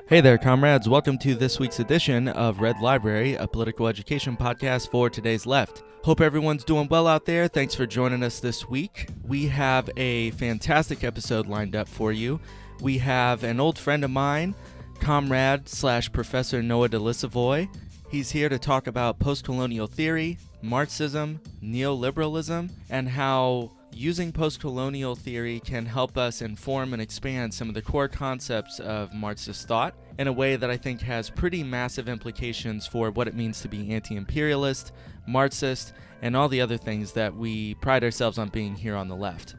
Hey there, comrades. Welcome to this week's edition of Red Library, a political education podcast for today's left. Hope everyone's doing well out there. Thanks for joining us this week. We have a fantastic episode lined up for you. We have an old friend of mine, Comrade / Professor Noah De Lissovoy. He's here to talk about postcolonial theory, Marxism, neoliberalism, and how using postcolonial theory can help us inform and expand some of the core concepts of Marxist thought in a way that I think has pretty massive implications for what it means to be anti-imperialist, Marxist, and all the other things that we pride ourselves on being here on the left.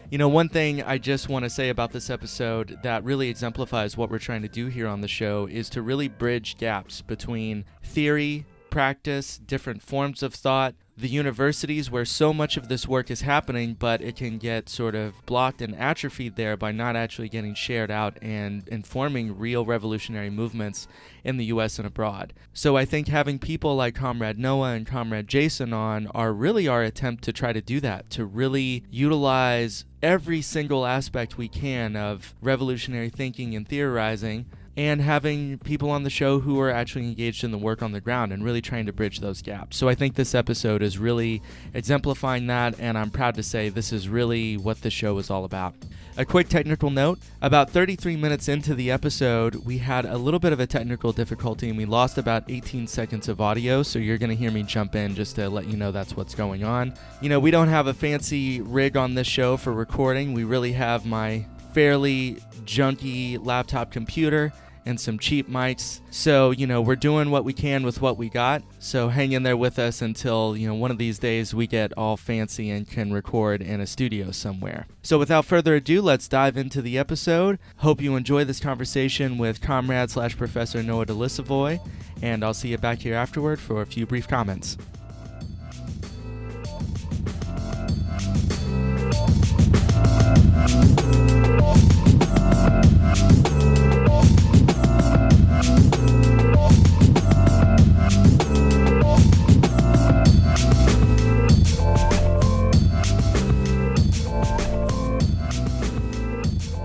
You know, one thing I just want to say about this episode that really exemplifies what we're trying to do here on the show is to really bridge gaps between theory, practice, different forms of thought, the universities where so much of this work is happening, but it can get sort of blocked and atrophied there by not actually getting shared out and informing real revolutionary movements in the US and abroad. So I think having people like Comrade Noah and Comrade Jason on are really our attempt to try to do that, to really utilize every single aspect we can of revolutionary thinking and theorizing, and having people on the show who are actually engaged in the work on the ground and really trying to bridge those gaps. So I think this episode is really exemplifying that, and I'm proud to say this is really what the show is all about. A quick technical note, about 33 minutes into the episode, we had a little bit of a technical difficulty and we lost about 18 seconds of audio, so you're going to hear me jump in just to let you know that's what's going on. You know, we don't have a fancy rig on this show for recording. We really have my fairly junky laptop computer and some cheap mics. So, you know, we're doing what we can with what we got. So hang in there with us until, you know, one of these days we get all fancy and can record in a studio somewhere. So without further ado, let's dive into the episode. Hope you enjoy this conversation with Comrade / Professor Noah De Lissovoy, and I'll see you back here afterward for a few brief comments.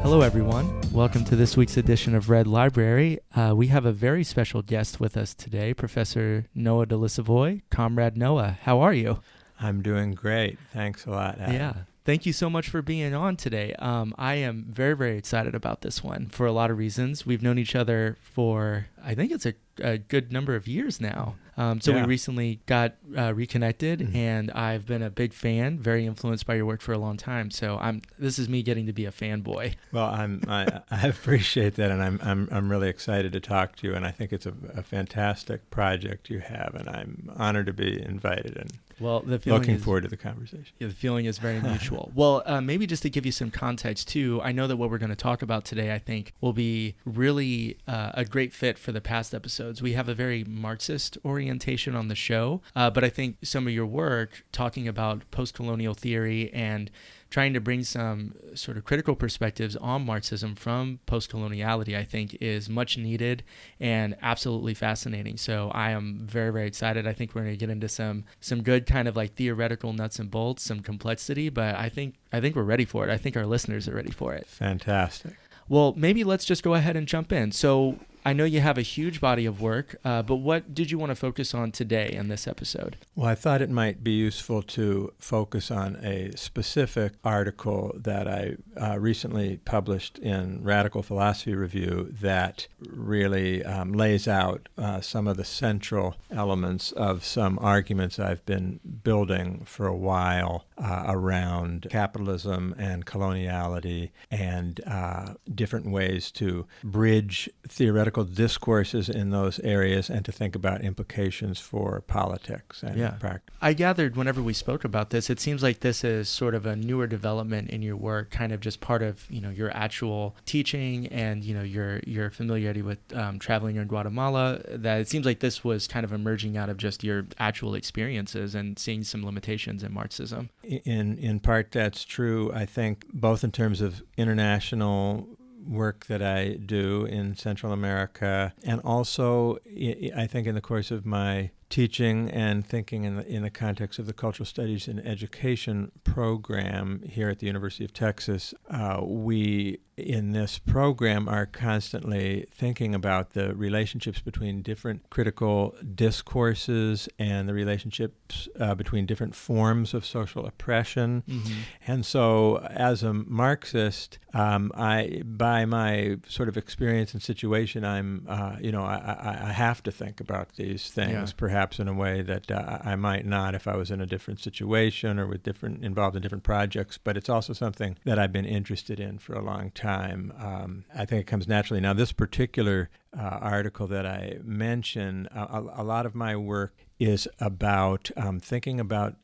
Hello everyone, welcome to this week's edition of Red Library. We have a very special guest with us today, Professor Noah De Lissovoy. Comrade Noah, how are you? I'm doing great. Thanks a lot, Adam. Yeah. Thank you so much for being on today. I am very, very excited about this one for a lot of reasons. We've known each other for, I think it's a good number of years now. We recently got reconnected, and I've been a big fan, very influenced by your work for a long time. So this is me getting to be a fanboy. Well, I appreciate that, and I'm really excited to talk to you. And I think it's a fantastic project you have, and I'm honored to be invited. And looking forward to the conversation. Yeah, the feeling is very mutual. Well, maybe just to give you some context too, I know that what we're going to talk about today, I think, will be really a great fit for the past episodes. We have a very Marxist orientation on the show, but I think some of your work talking about postcolonial theory and trying to bring some sort of critical perspectives on Marxism from postcoloniality, I think, is much needed and absolutely fascinating. So I am very, very excited. I think we're going to get into some good kind of like theoretical nuts and bolts, some complexity, but I think we're ready for it. I think our listeners are ready for it. Fantastic. Well, maybe let's just go ahead and jump in. So I know you have a huge body of work, but what did you want to focus on today in this episode? Well, I thought it might be useful to focus on a specific article that I recently published in Radical Philosophy Review that really lays out some of the central elements of some arguments I've been building for a while around capitalism and coloniality and different ways to bridge theoretical discourses in those areas and to think about implications for politics and practice. I gathered whenever we spoke about this, it seems like this is sort of a newer development in your work, kind of just part of, you know, your actual teaching and, you know, your familiarity with traveling in Guatemala, that it seems like this was kind of emerging out of just your actual experiences and seeing some limitations in Marxism. In part, that's true. I think both in terms of international work that I do in Central America, and also I think in the course of my teaching and thinking in the context of the Cultural Studies in Education program here at the University of Texas. We, in this program, are constantly thinking about the relationships between different critical discourses and the relationships between different forms of social oppression. Mm-hmm. And so, as a Marxist, by my sort of experience and situation, I have to think about these things, perhaps in a way that I might not if I was in a different situation or involved in different projects. But it's also something that I've been interested in for a long time. I think it comes naturally. Now, this particular article that I mentioned, a lot of my work is about thinking about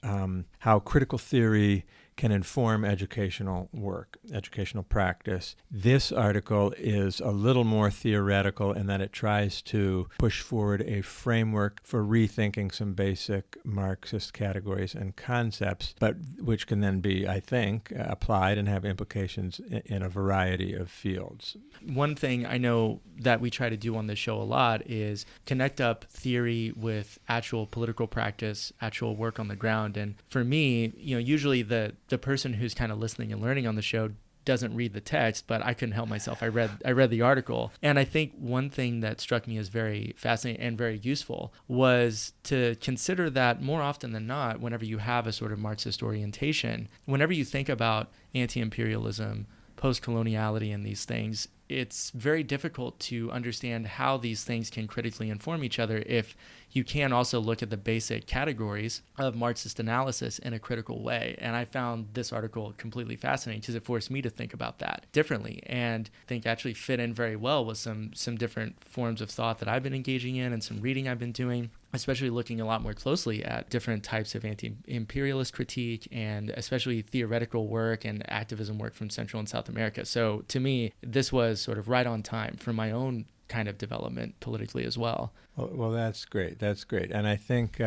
how critical theory can inform educational work, educational practice. This article is a little more theoretical in that it tries to push forward a framework for rethinking some basic Marxist categories and concepts, but which can then be, I think, applied and have implications in a variety of fields. One thing I know that we try to do on this show a lot is connect up theory with actual political practice, actual work on the ground. And for me, usually the person who's kind of listening and learning on the show doesn't read the text, but I couldn't help myself. I read the article. And I think one thing that struck me as very fascinating and very useful was to consider that more often than not, whenever you have a sort of Marxist orientation, whenever you think about anti-imperialism, postcoloniality and these things, it's very difficult to understand how these things can critically inform each other if you can also look at the basic categories of Marxist analysis in a critical way. And I found this article completely fascinating because it forced me to think about that differently and I think actually fit in very well with some different forms of thought that I've been engaging in and some reading I've been doing, especially looking a lot more closely at different types of anti-imperialist critique and especially theoretical work and activism work from Central and South America. So to me, this was sort of right on time for my own kind of development politically as well. Well, that's great. That's great. And I think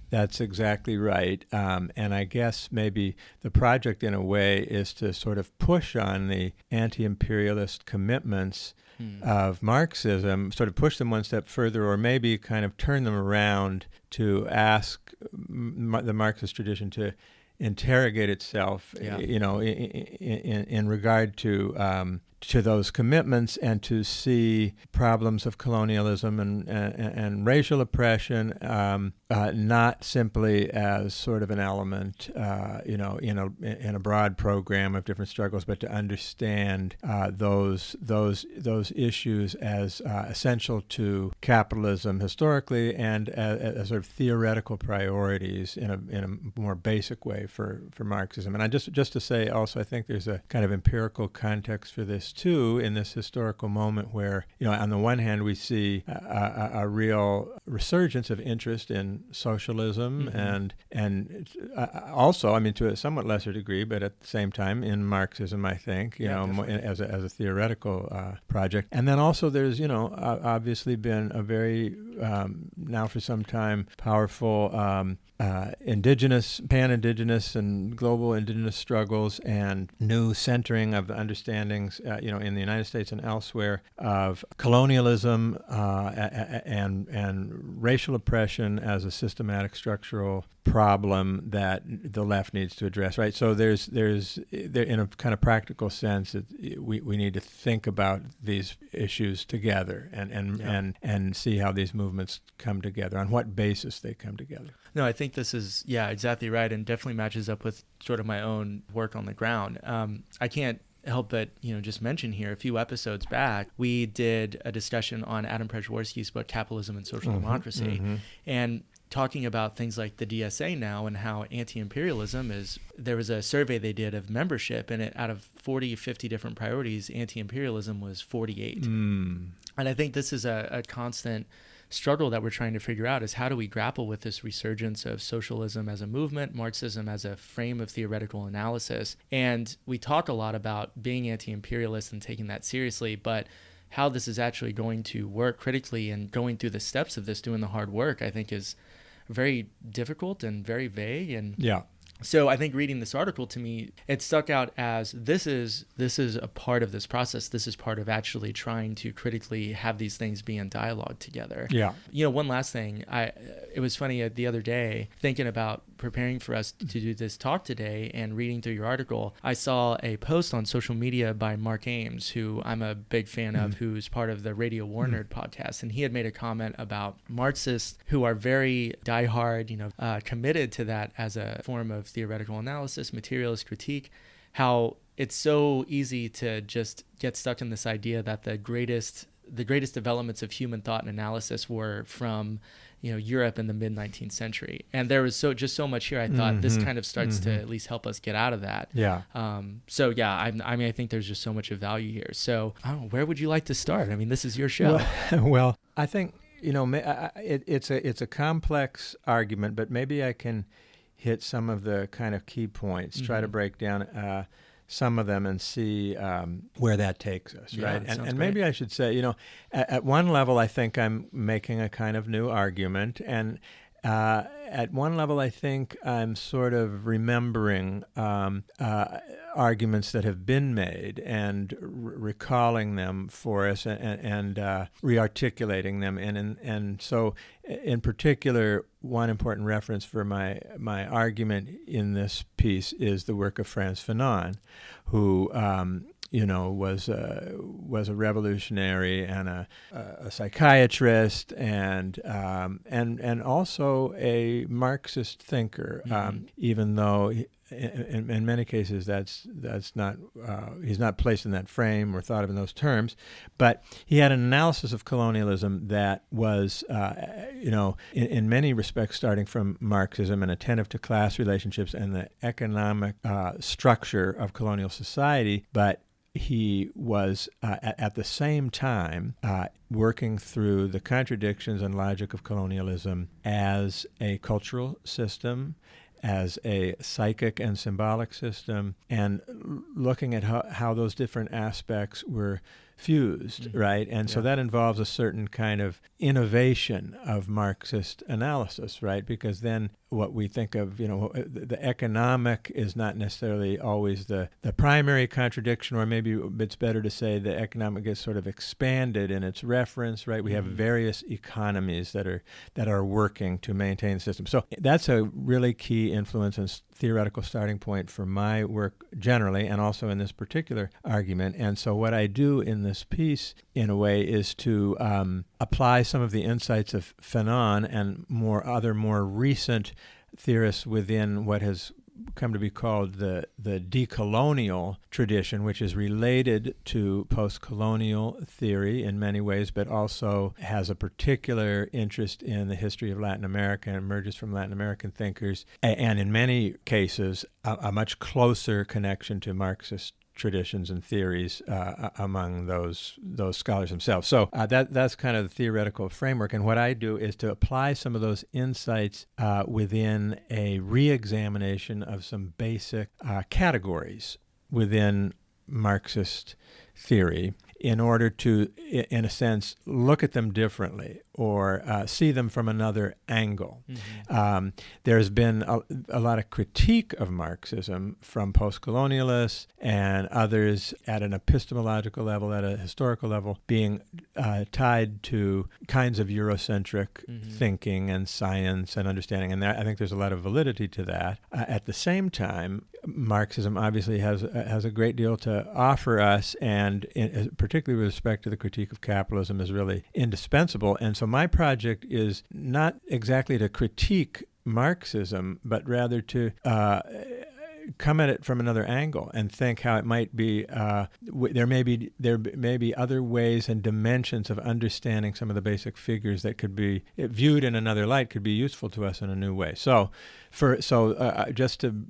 that's exactly right. And I guess maybe the project in a way is to sort of push on the anti-imperialist commitments of Marxism, sort of push them one step further, or maybe kind of turn them around to ask the Marxist tradition to interrogate itself, in regard to those commitments and to see problems of colonialism and racial oppression not simply as sort of an element, in a broad program of different struggles, but to understand those issues as essential to capitalism historically and as sort of theoretical priorities in a more basic way for Marxism. And I just to say also, I think there's a kind of empirical context for this too in this historical moment where, on the one hand we see a real resurgence of interest in socialism and also, I mean, to a somewhat lesser degree, but at the same time in Marxism, I think, as a theoretical project. And then also there's, obviously been a very, now for some time, powerful indigenous, pan-indigenous and global indigenous struggles and new centering of understandings, in the United States and elsewhere of colonialism and racial oppression as a systematic structural problem that the left needs to address, right? So there's in a kind of practical sense, we need to think about these issues together and see how these movements come together, on what basis they come together. No, I think this is, exactly right, and definitely matches up with sort of my own work on the ground. I can't help but, just mention here, a few episodes back, we did a discussion on Adam Przeworski's book, Capitalism and Social Democracy, and talking about things like the DSA now and how anti-imperialism is, there was a survey they did of membership, and out of 40, 50 different priorities, anti-imperialism was 48. And I think this is a constant struggle that we're trying to figure out, is how do we grapple with this resurgence of socialism as a movement, Marxism as a frame of theoretical analysis. And we talk a lot about being anti-imperialist and taking that seriously, but how this is actually going to work critically and going through the steps of this, doing the hard work, I think is very difficult and very vague. And So I think reading this article, to me, it stuck out as this is a part of this process. This is part of actually trying to critically have these things be in dialogue together. Yeah. One last thing, it was funny the other day, thinking about preparing for us to do this talk today and reading through your article, I saw a post on social media by Mark Ames, who I'm a big fan of, who's part of the Radio War Nerd podcast. And he had made a comment about Marxists who are very diehard, committed to that as a form of theoretical analysis, materialist critique, how it's so easy to just get stuck in this idea that the greatest developments of human thought and analysis were from Europe in the mid-19th century. And there was so much here. I thought this kind of starts to at least help us get out of that. Yeah. I think there's just so much of value here. So I don't know, where would you like to start? I mean, this is your show. Well, I think, it's a complex argument, but maybe I can hit some of the kind of key points, try to break down some of them and see where that takes us, right? And maybe I should say, at one level, I think I'm making a kind of new argument, and at one level, I think I'm sort of remembering arguments that have been made and recalling them for us and rearticulating them. And so, in particular, one important reference for my argument in this piece is the work of Franz Fanon, who was a revolutionary and a psychiatrist and also a Marxist thinker, even though in many cases that's not he's not placed in that frame or thought of in those terms, but he had an analysis of colonialism that was in many respects starting from Marxism and attentive to class relationships and the economic structure of colonial society, but he was at the same time working through the contradictions and logic of colonialism as a cultural system, as a psychic and symbolic system, and looking at how those different aspects were fused, right? And so that involves a certain kind of innovation of Marxist analysis, right? Because then what we think of, the economic is not necessarily always the primary contradiction, or maybe it's better to say the economic gets sort of expanded in its reference, right? We have various economies that are working to maintain the system. So that's a really key influence and theoretical starting point for my work generally, and also in this particular argument. And so what I do in this piece, in a way, is to apply some of the insights of Fanon and other more recent theorists within what has come to be called the decolonial tradition, which is related to postcolonial theory in many ways, but also has a particular interest in the history of Latin America and emerges from Latin American thinkers, and in many cases a much closer connection to Marxist traditions and theories among those scholars themselves. So that's kind of the theoretical framework. And what I do is to apply some of those insights within a re-examination of some basic categories within Marxist theory, in order to, in a sense, look at them differently or see them from another angle. There's been a lot of critique of Marxism from postcolonialists and others at an epistemological level, at a historical level, being tied to kinds of Eurocentric thinking and science and understanding. And I think there's a lot of validity to that. At the same time, Marxism obviously has a great deal to offer us, and particularly with respect to the critique of capitalism, is really indispensable. And so my project is not exactly to critique Marxism, but rather to come at it from another angle and think how it might be there may be other ways and dimensions of understanding some of the basic figures that could be viewed in another light, could be useful to us in a new way. So just to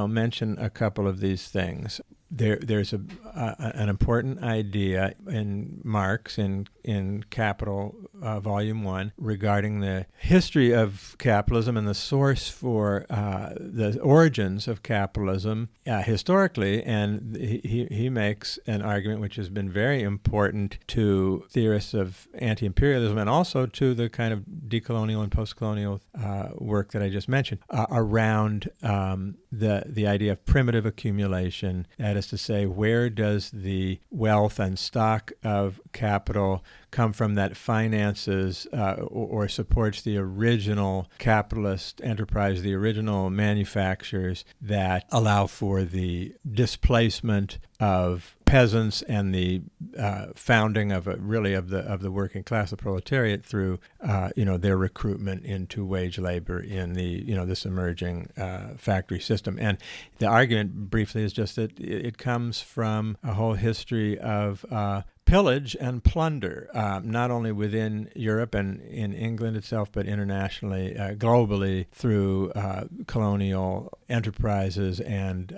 mention a couple of these things. There's an important idea in Marx in Capital Volume 1 regarding the history of capitalism and the source for the origins of capitalism historically, and he makes an argument which has been very important to theorists of anti-imperialism and also to the kind of decolonial and postcolonial work that I just mentioned around the idea of primitive accumulation. That is to say, where does the wealth and stock of capital come from that finances or supports the original capitalist enterprise, the original manufactures that allow for the displacement of peasants and the founding of the working class, the proletariat, through their recruitment into wage labor in the this emerging factory system. And the argument briefly is just that it comes from a whole history of pillage and plunder, not only within Europe and in England itself, but internationally, globally, through colonial enterprises and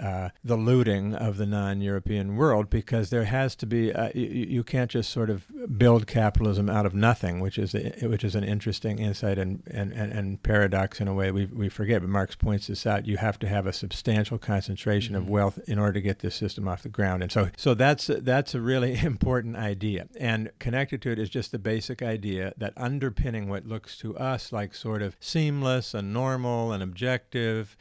the looting of the non-European world, because there has to be, you can't just sort of build capitalism out of nothing, which is an interesting insight and paradox in a way we forget. But Marx points this out. You have to have a substantial concentration of wealth in order to get this system off the ground. And so that's a really important idea. And connected to it is just the basic idea that underpinning what looks to us like sort of seamless and normal and objective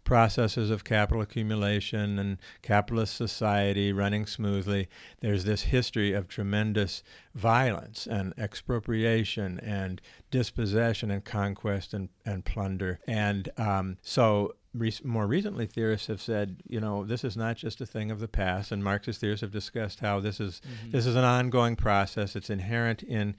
processes of capital accumulation and capitalist society running smoothly, there's this history of tremendous violence and expropriation and dispossession and conquest and plunder. And so more recently, theorists have said, this is not just a thing of the past, and Marxist theorists have discussed how this is an ongoing process. It's inherent in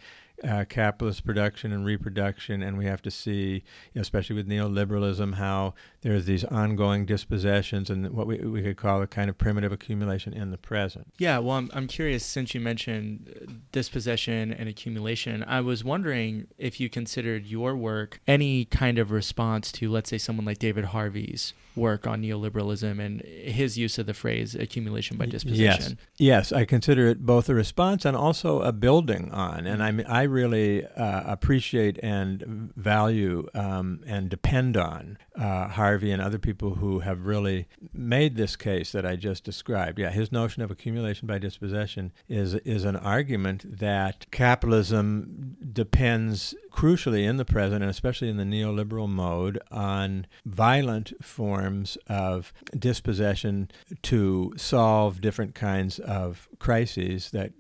capitalist production and reproduction, and we have to see, especially with neoliberalism, how there's these ongoing dispossessions and what we could call a kind of primitive accumulation in the present. Yeah, well, I'm curious, since you mentioned dispossession and accumulation, I was wondering if you considered your work any kind of response to, let's say, someone like David Harvey's work on neoliberalism and his use of the phrase accumulation by dispossession. Yes, I consider it both a response and also a building on. And I really appreciate and value and depend on Harvey and other people who have really made this case that I just described. Yeah, his notion of accumulation by dispossession is an argument that capitalism depends crucially in the present, and especially in the neoliberal mode, on violent forms of dispossession to solve different kinds of crises that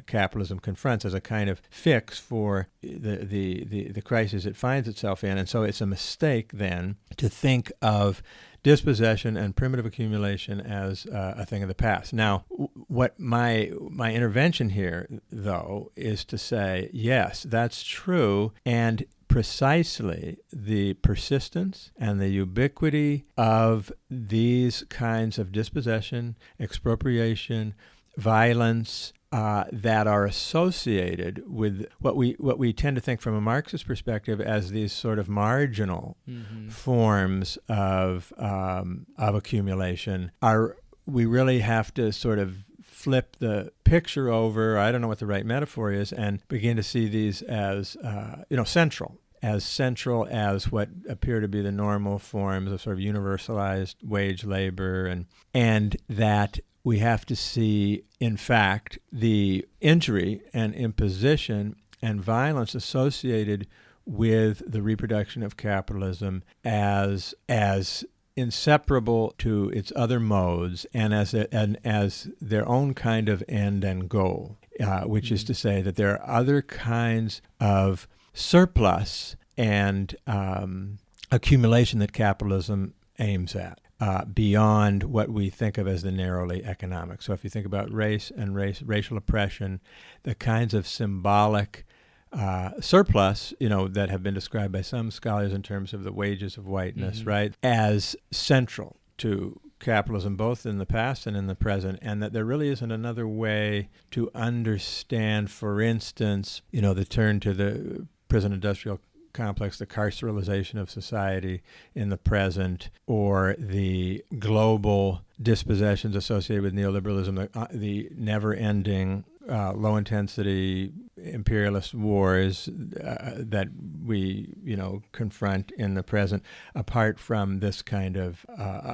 capitalism confronts as a kind of fix for the crisis it finds itself in. And so it's a mistake then to think of dispossession and primitive accumulation as a thing of the past. Now, what my intervention here, though, is to say, yes, that's true, and precisely the persistence and the ubiquity of these kinds of dispossession, expropriation, violence, that are associated with what we tend to think from a Marxist perspective as these sort of marginal forms of accumulation, we really have to sort of flip the picture over, I don't know what the right metaphor is, and begin to see these as central as what appear to be the normal forms of sort of universalized wage labor, and that we have to see, in fact, the injury and imposition and violence associated with the reproduction of capitalism as inseparable to its other modes and as their own kind of end and goal, which is to say that there are other kinds of surplus and accumulation that capitalism aims at. Beyond what we think of as the narrowly economic. So if you think about racial oppression, the kinds of symbolic surplus, that have been described by some scholars in terms of the wages of whiteness, right, as central to capitalism, both in the past and in the present, and that there really isn't another way to understand, for instance, the turn to the prison industrial complex, the carceralization of society in the present, or the global dispossessions associated with neoliberalism, the never-ending low-intensity imperialist wars that we, confront in the present, apart from this kind of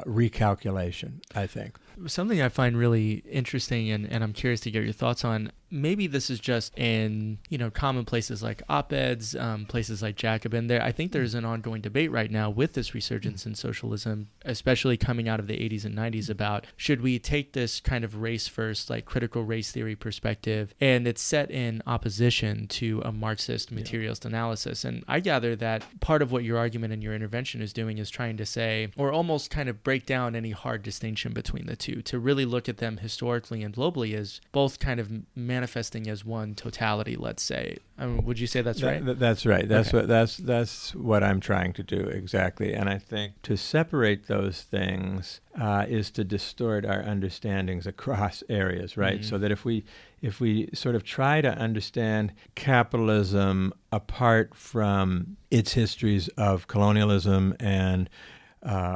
recalculation, I think. Something I find really interesting, and I'm curious to get your thoughts on, maybe this is just in, common places like op-eds, places like Jacobin. I think there's an ongoing debate right now with this resurgence in socialism, especially coming out of the 80s and 90s, about should we take this kind of race first, like critical race theory perspective, and it's set in opposition to a Marxist materialist analysis. And I gather that part of what your argument and your intervention is doing is trying to say, or almost kind of break down any hard distinction between the two, to really look at them historically and globally as both kind of manifesting as one totality, let's say. Would you say that's right? That's right. Okay. That's what I'm trying to do, exactly. And I think to separate those things is to distort our understandings across areas, right? So that if we sort of try to understand capitalism apart from its histories of colonialism and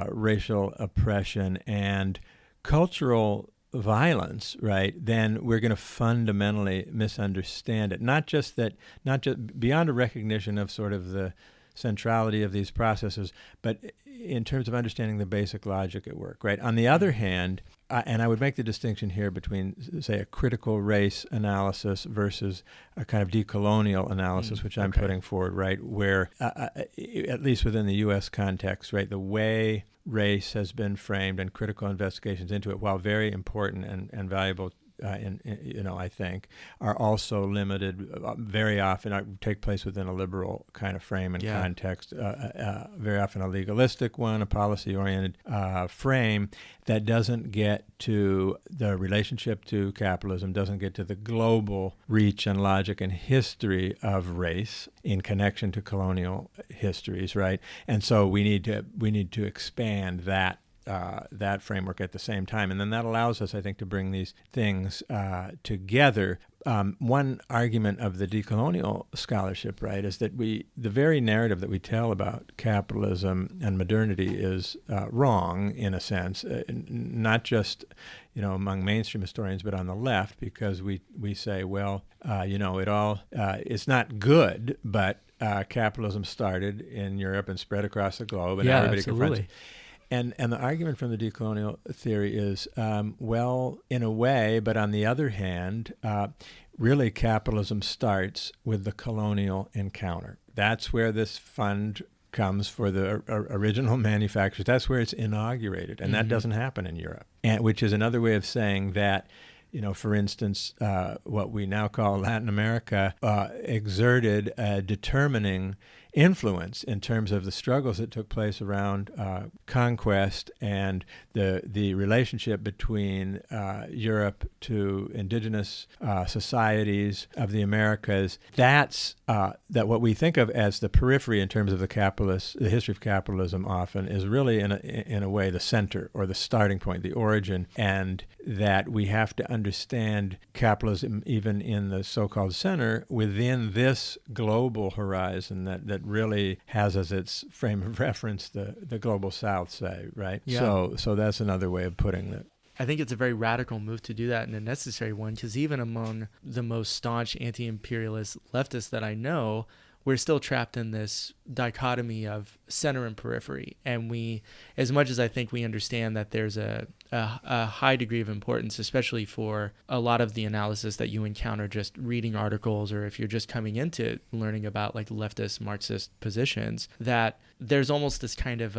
racial oppression and cultural violence, right, then we're going to fundamentally misunderstand it. Not just beyond a recognition of sort of the centrality of these processes, but in terms of understanding the basic logic at work, right? On the other hand, and I would make the distinction here between, say, a critical race analysis versus a kind of decolonial analysis, which I'm putting forward, right, where, at least within the U.S. context, right, the way race has been framed and critical investigations into it, while very important and valuable, I think, are also limited. Very often take place within a liberal kind of frame and context. Very often a legalistic one, a policy-oriented frame that doesn't get to the relationship to capitalism, doesn't get to the global reach and logic and history of race in connection to colonial histories, right? And so we need to expand that framework at the same time. And then that allows us, I think, to bring these things together. One argument of the decolonial scholarship, right, is that the very narrative that we tell about capitalism and modernity is wrong, in a sense, not just among mainstream historians, but on the left, because we say, well, it's not good, but capitalism started in Europe and spread across the globe, and everybody confronts it. And the argument from the decolonial theory is, well, in a way, but on the other hand, really capitalism starts with the colonial encounter. That's where this fund comes for the original manufacturers. That's where it's inaugurated, and that doesn't happen in Europe, which is another way of saying that, for instance, what we now call Latin America exerted a determining influence in terms of the struggles that took place around conquest and the relationship between Europe to indigenous societies of the Americas. That's that what we think of as the periphery in terms of the history of capitalism often is really in a way the center or the starting point, the origin, and that we have to understand capitalism even in the so-called center within this global horizon that really has as its frame of reference the global South, say, right? Yeah. So that's another way of putting it. I think it's a very radical move to do that, and a necessary one, because even among the most staunch anti-imperialist leftists that I know, we're still trapped in this dichotomy of center and periphery. And we, as much as I think we understand that there's a high degree of importance, especially for a lot of the analysis that you encounter just reading articles, or if you're just coming into learning about like leftist Marxist positions, that there's almost this kind of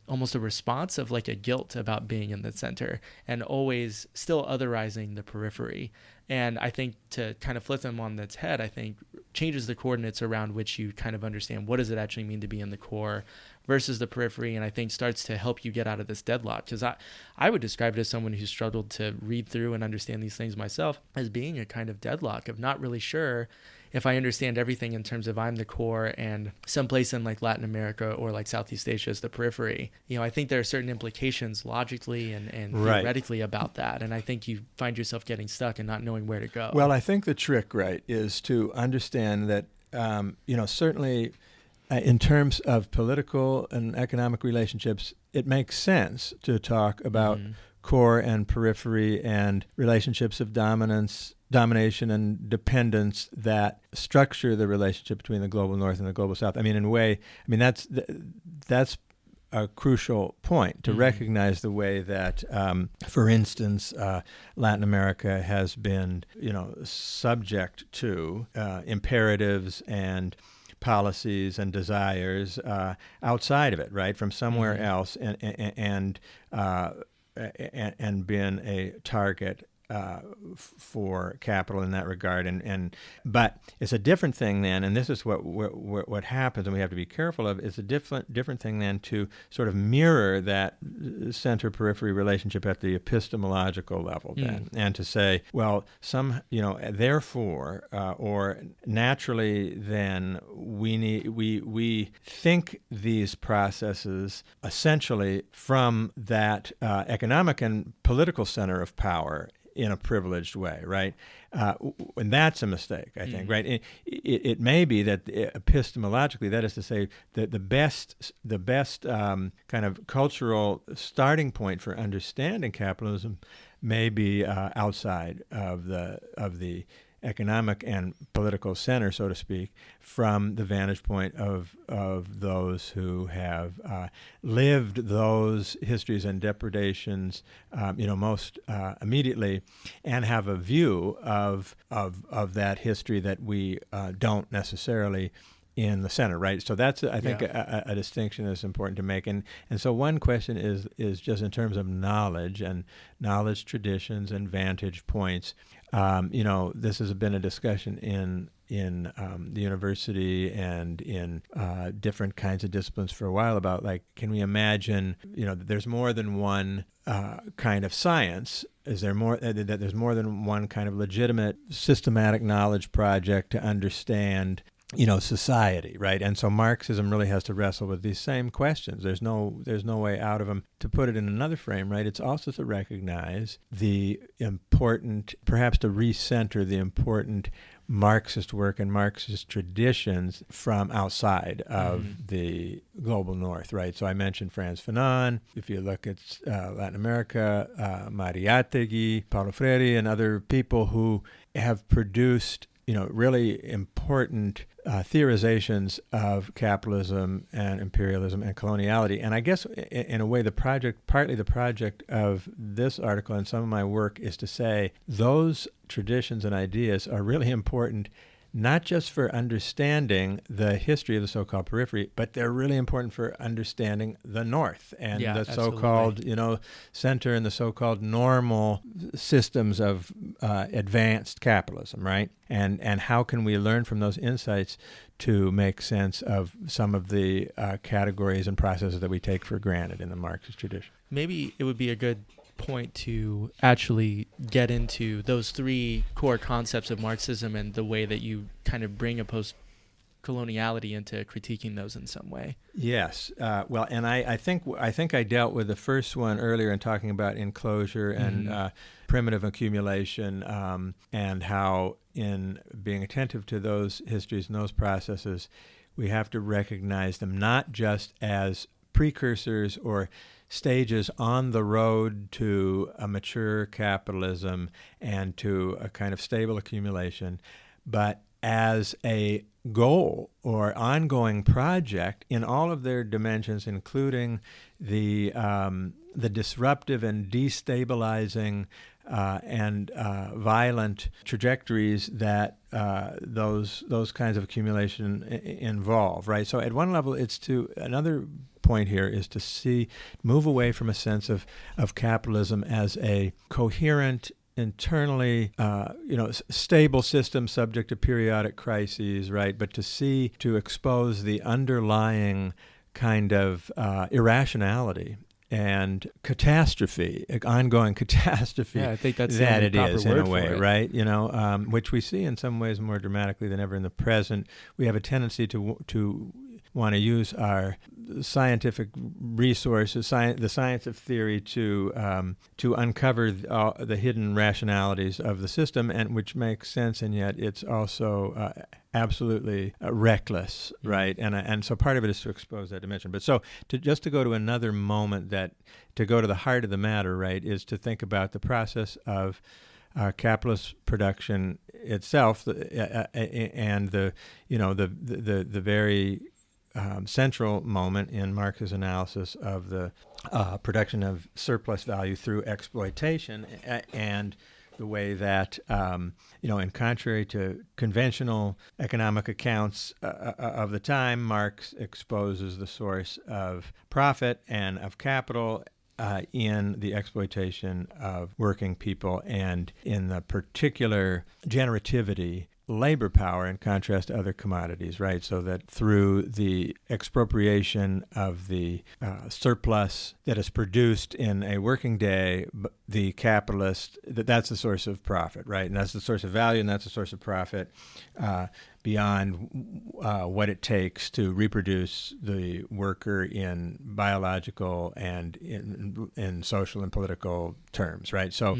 almost a response of like a guilt about being in the center and always still otherizing the periphery. And I think to kind of flip them on its head, I think changes the coordinates around which you kind of understand what does it actually mean to be in the core versus the periphery, and I think starts to help you get out of this deadlock. Because I would describe it as someone who struggled to read through and understand these things myself as being a kind of deadlock of not really sure if I understand everything in terms of I'm the core and someplace in like Latin America or like Southeast Asia is the periphery. I think there are certain implications logically and theoretically about that. And I think you find yourself getting stuck and not knowing where to go. Well, I think the trick, right, is to understand that, certainly in terms of political and economic relationships, it makes sense to talk about core and periphery and relationships of domination and dependence that structure the relationship between the global North and the global South. I mean, in a way, that's a crucial point to recognize the way that, for instance, Latin America has been, subject to imperatives and policies and desires outside of it, right, from somewhere else, and been a target for capital in that regard, but it's a different thing then, and this is what happens, and we have to be careful of. It's a different thing then to sort of mirror that center periphery relationship at the epistemological level, then, and to say, well, therefore, or naturally, then we think these processes essentially from that economic and political center of power in a privileged way, right? And that's a mistake, I think, right? It may be that epistemologically, that is to say, that the best kind of cultural starting point for understanding capitalism may be outside of the economic and political center, so to speak, from the vantage point of those who have lived those histories and depredations, most immediately, and have a view of that history that we don't necessarily in the center, right? So that's, I think, a distinction that's important to make. And so one question is just in terms of knowledge and knowledge traditions and vantage points. This has been a discussion in the university and in different kinds of disciplines for a while about, like, can we imagine, that there's more than one kind of science? Is there more that there's more than one kind of legitimate systematic knowledge project to understand society, right? And so Marxism really has to wrestle with these same questions. There's no way out of them. To put it in another frame, right, it's also to recognize the important, perhaps to recenter the important Marxist work and Marxist traditions from outside of the global north, right? So I mentioned Franz Fanon. If you look at Latin America, Mariátegui, Paulo Freire, and other people who have produced really important theorizations of capitalism and imperialism and coloniality. And I guess in a way partly the project of this article and some of my work is to say those traditions and ideas are really important, not just for understanding the history of the so-called periphery, but they're really important for understanding the North and the so-called, center and the so-called normal systems of advanced capitalism, right? And how can we learn from those insights to make sense of some of the categories and processes that we take for granted in the Marxist tradition? Maybe it would be a good point to actually get into those three core concepts of Marxism and the way that you kind of bring a post-coloniality into critiquing those in some way. Yes. Well, and I think I dealt with the first one earlier in talking about enclosure and primitive accumulation, and how in being attentive to those histories and those processes, we have to recognize them not just as precursors or stages on the road to a mature capitalism and to a kind of stable accumulation, but as a goal or ongoing project in all of their dimensions, including the disruptive and destabilizing and violent trajectories that those kinds of accumulation involve, right? So at one level, another point here is to move away from a sense of capitalism as a coherent, internally, stable system subject to periodic crises, right? But to expose the underlying kind of irrationality and catastrophe, ongoing catastrophe, I think that's that it is in a way, it. right? Which we see in some ways more dramatically than ever in the present. We have a tendency to want to use our scientific resources, the science of theory, to uncover the hidden rationalities of the system, and which makes sense, and yet it's also absolutely reckless, right? And so part of it is to expose that dimension. But so to go to another moment, to go to the heart of the matter, right, is to think about the process of capitalist production itself, and the very central moment in Marx's analysis of the production of surplus value through exploitation, and the way that, in contrary to conventional economic accounts of the time, Marx exposes the source of profit and of capital in the exploitation of working people, and in the particular generativity labor power in contrast to other commodities, right? So that through the expropriation of the surplus that is produced in a working day, the capitalist, that's the source of profit, right? And that's the source of value, and that's the source of profit beyond what it takes to reproduce the worker in biological and in social and political terms, right? So,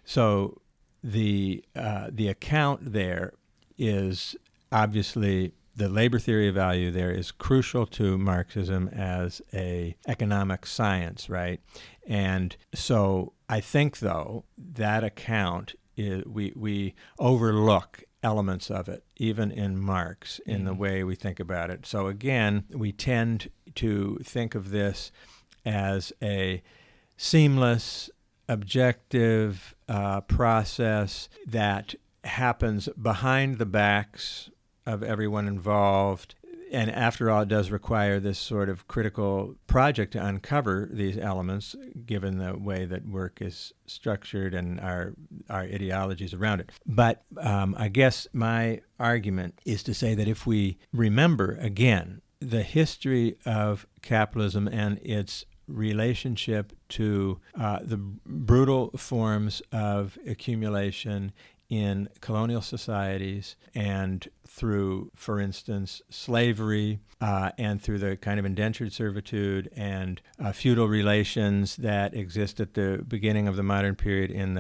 so the account there is obviously, the labor theory of value there is crucial to Marxism as a economic science, right? And so I think, though, that account we overlook elements of it, even in Marx, in the way we think about it. So again, we tend to think of this as a seamless, objective process that happens behind the backs of everyone involved. And after all, it does require this sort of critical project to uncover these elements, given the way that work is structured and our ideologies around it. But I guess my argument is to say that if we remember, again, the history of capitalism and its relationship to the brutal forms of accumulation in colonial societies, and through, for instance, slavery, and through the kind of indentured servitude and feudal relations that exist at the beginning of the modern period in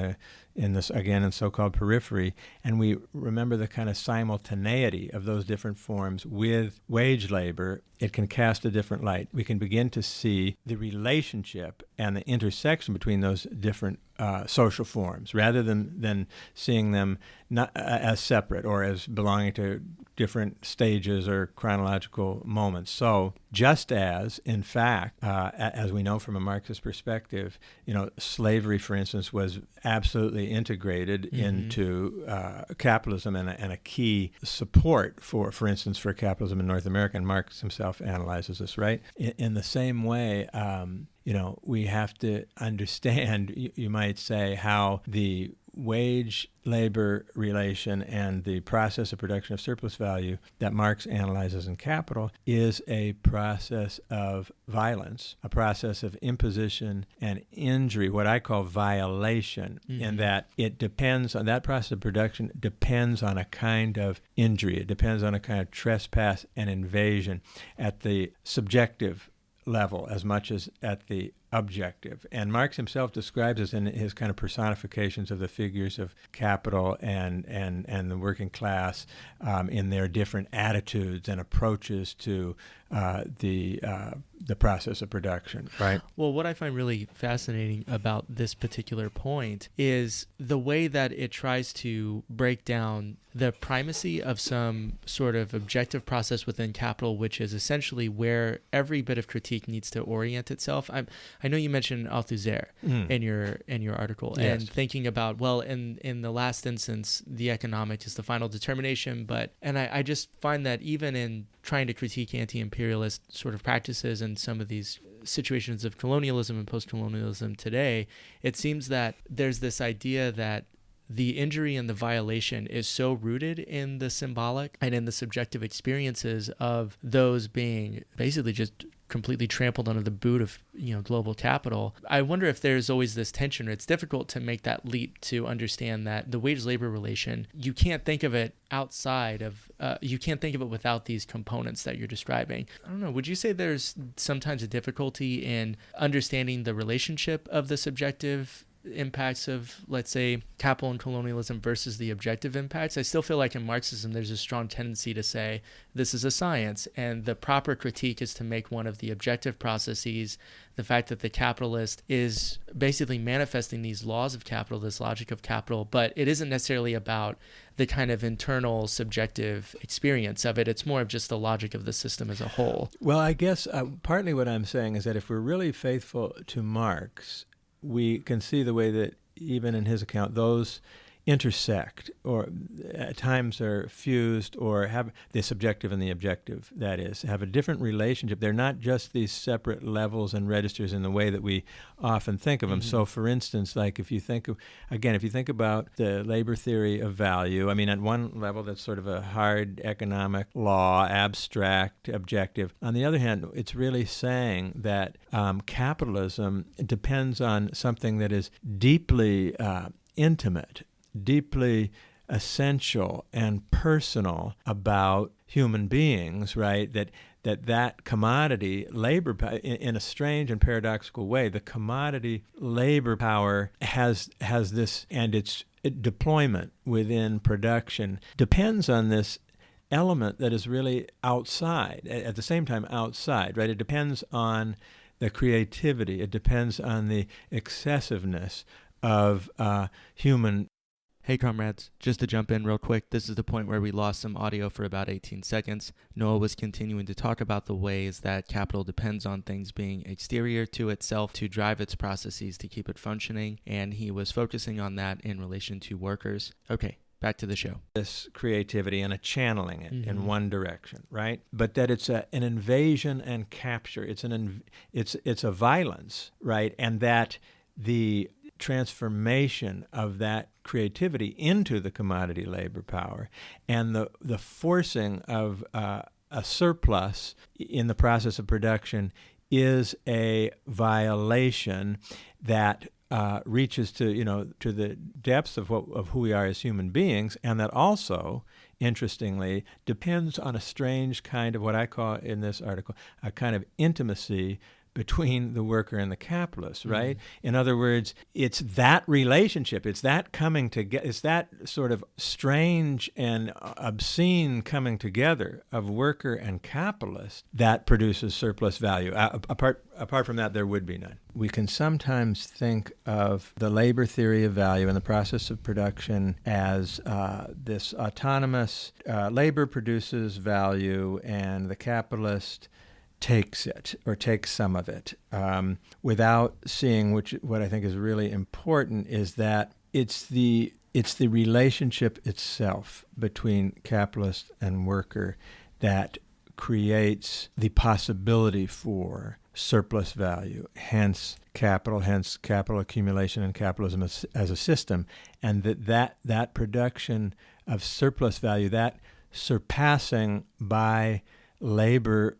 this again in so-called periphery, and we remember the kind of simultaneity of those different forms with wage labor, it can cast a different light. We can begin to see the relationship and the intersection between those different social forms, rather than seeing them not as separate or as belonging to different stages or chronological moments. So just as, in fact, as we know from a Marxist perspective, slavery, for instance, was absolutely integrated into capitalism and a key support for instance, for capitalism in North America, and Marx himself analyzes this, right? In the same way, we have to understand, you might say, how the wage labor relation and the process of production of surplus value that Marx analyzes in Capital is a process of violence, a process of imposition and injury, what I call violation, in that it depends on, that process of production depends on a kind of injury. It depends on a kind of trespass and invasion at the subjective level as much as at the objective. And Marx himself describes this in his kind of personifications of the figures of capital and the working class in their different attitudes and approaches to the process of production, right? Well, what I find really fascinating about this particular point is the way that it tries to break down the primacy of some sort of objective process within capital, which is essentially where every bit of critique needs to orient itself. I know you mentioned Althusser in your article, yes, and thinking about, well, in the last instance, the economic is the final determination, and I just find that even in trying to critique anti-imperialist sort of practices and some of these situations of colonialism and postcolonialism today, it seems that there's this idea that the injury and the violation is so rooted in the symbolic and in the subjective experiences of those being basically just completely trampled under the boot of global capital. I wonder if there's always this tension. It's difficult to make that leap to understand that the wage-labor relation, you can't think of it outside of, you can't think of it without these components that you're describing. I don't know, would you say there's sometimes a difficulty in understanding the relationship of the subjective impacts of, let's say, capital and colonialism versus the objective impacts. I still feel like in Marxism there's a strong tendency to say this is a science, and the proper critique is to make one of the objective processes the fact that the capitalist is basically manifesting these laws of capital, this logic of capital, but it isn't necessarily about the kind of internal subjective experience of it. It's more of just the logic of the system as a whole. Well, I guess partly what I'm saying is that if we're really faithful to Marx, we can see the way that even in his account, those intersect or at times are fused or have the subjective and the objective, that is, have a different relationship. They're not just these separate levels and registers in the way that we often think of them. Mm-hmm. So, for instance, like if you think about the labor theory of value, I mean, at one level, that's sort of a hard economic law, abstract, objective. On the other hand, it's really saying that capitalism depends on something that is deeply intimate, deeply essential and personal about human beings, right? That commodity labor, in a strange and paradoxical way, the commodity labor power has this, and its deployment within production depends on this element that is really outside, at the same time outside, right? It depends on the creativity. It depends on the excessiveness of human. Hey comrades, just to jump in real quick, this is the point where we lost some audio for about 18 seconds. Noah was continuing to talk about the ways that capital depends on things being exterior to itself to drive its processes to keep it functioning, and he was focusing on that in relation to workers. Okay, back to the show. This creativity and a channeling it in one direction, right? But that it's an invasion and capture. It's a violence, right? And that the transformation of that creativity into the commodity labor power and the forcing of a surplus in the process of production is a violation that reaches to the depths of who we are as human beings, and that also, interestingly, depends on a strange kind of what I call in this article a kind of intimacy between the worker and the capitalist, right? In other words, it's that relationship, it's that coming together, it's that sort of strange and obscene coming together of worker and capitalist that produces surplus value. Apart from that, there would be none. We can sometimes think of the labor theory of value and the process of production as this autonomous labor produces value and the capitalist takes it or takes some of it, without seeing what I think is really important is that it's the relationship itself between capitalist and worker that creates the possibility for surplus value, hence capital accumulation and capitalism as a system, and that production of surplus value, that surpassing by labor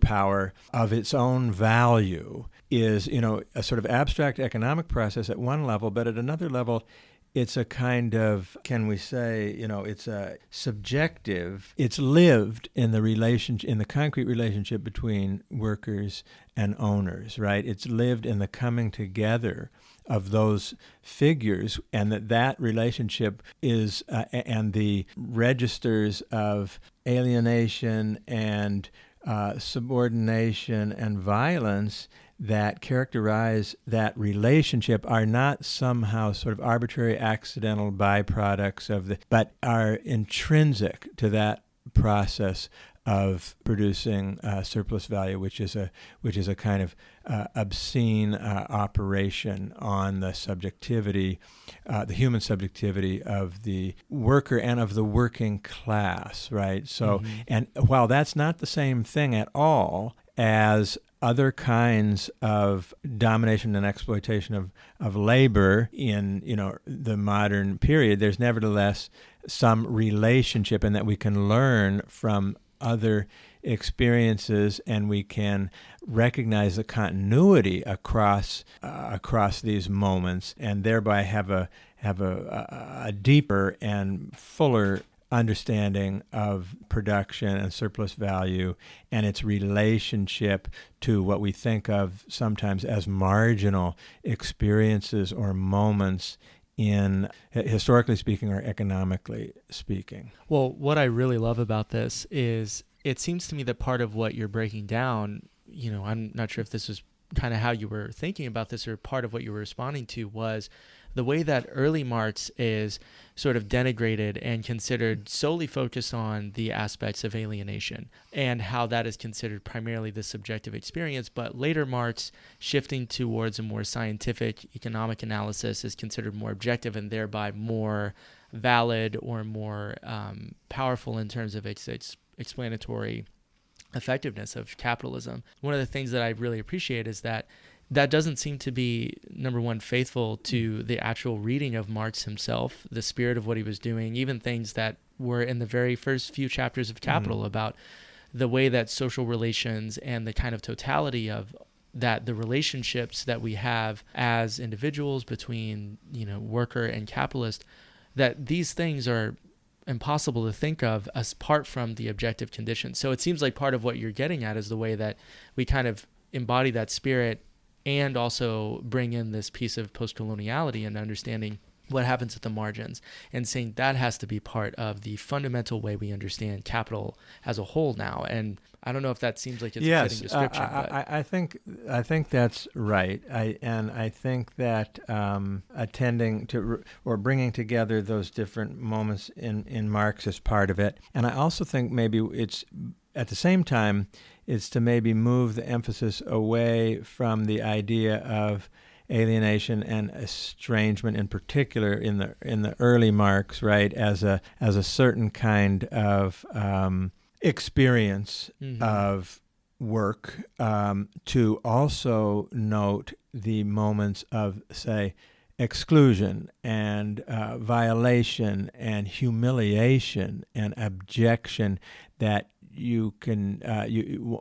power of its own value is, a sort of abstract economic process at one level, but at another level, it's a kind of, can we say, it's a subjective, it's lived in the concrete relationship between workers and owners, right? It's lived in the coming together of those figures, and that relationship is, and the registers of alienation and subordination and violence that characterize that relationship are not somehow sort of arbitrary, accidental byproducts but are intrinsic to that process of producing surplus value, which is a kind of obscene operation on the subjectivity, the human subjectivity of the worker and of the working class, right? So, and while that's not the same thing at all as other kinds of domination and exploitation of labor in the modern period, there's nevertheless some relationship, and that we can learn from other experiences, and we can recognize the continuity across these moments, and thereby have a deeper and fuller understanding of production and surplus value and its relationship to what we think of sometimes as marginal experiences or moments in, historically speaking or economically speaking. Well, what I really love about this is it seems to me that part of what you're breaking down, I'm not sure if this was kind of how you were thinking about this or part of what you were responding to, was the way that early Marx is sort of denigrated and considered solely focused on the aspects of alienation and how that is considered primarily the subjective experience. But later Marx, shifting towards a more scientific economic analysis, is considered more objective and thereby more valid or more powerful in terms of its explanatory effectiveness of capitalism. One of the things that I really appreciate is that doesn't seem to be, number one, faithful to the actual reading of Marx himself, the spirit of what he was doing, even things that were in the very first few chapters of Capital about the way that social relations and the kind of totality of that, the relationships that we have as individuals between, worker and capitalist, that these things are impossible to think of as apart from the objective conditions. So it seems like part of what you're getting at is the way that we kind of embody that spirit and also bring in this piece of postcoloniality and understanding what happens at the margins and saying that has to be part of the fundamental way we understand capital as a whole now. And I don't know if that seems like it's a fitting description. I think that's right. I think that attending to or bringing together those different moments in Marx is part of it. And I also think maybe it's at the same time is to maybe move the emphasis away from the idea of alienation and estrangement, in particular in the early Marx, right, as a certain kind of experience of work, to also note the moments of, say, exclusion and violation and humiliation and abjection that you can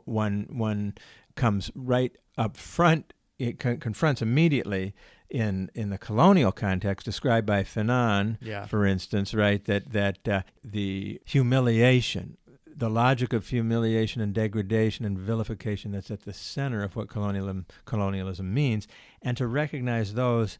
one comes right up front. It confronts immediately in the colonial context described by Fanon, for instance, right? That the humiliation, the logic of humiliation and degradation and vilification that's at the center of what colonialism means, and to recognize those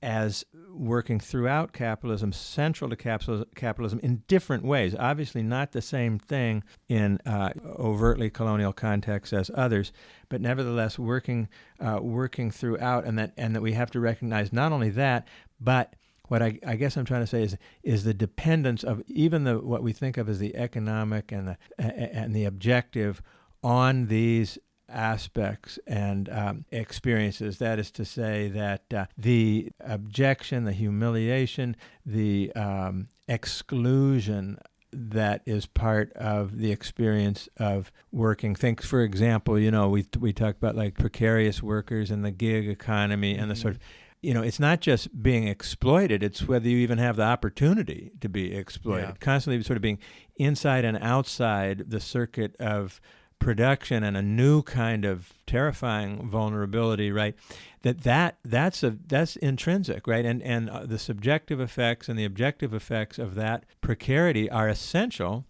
as working throughout capitalism, central to capitalism in different ways. Obviously not the same thing in overtly colonial contexts as others, but nevertheless working throughout, and that we have to recognize not only that, but what I guess I'm trying to say is the dependence of even what we think of as the economic and the objective on these aspects and experiences. That is to say that the objection, the humiliation, the exclusion that is part of the experience of working. Think, for example, we talk about like precarious workers and the gig economy and the sort of, it's not just being exploited, it's whether you even have the opportunity to be exploited. Constantly sort of being inside and outside the circuit of production and a new kind of terrifying vulnerability, right? That's intrinsic, right? And the subjective effects and the objective effects of that precarity are essential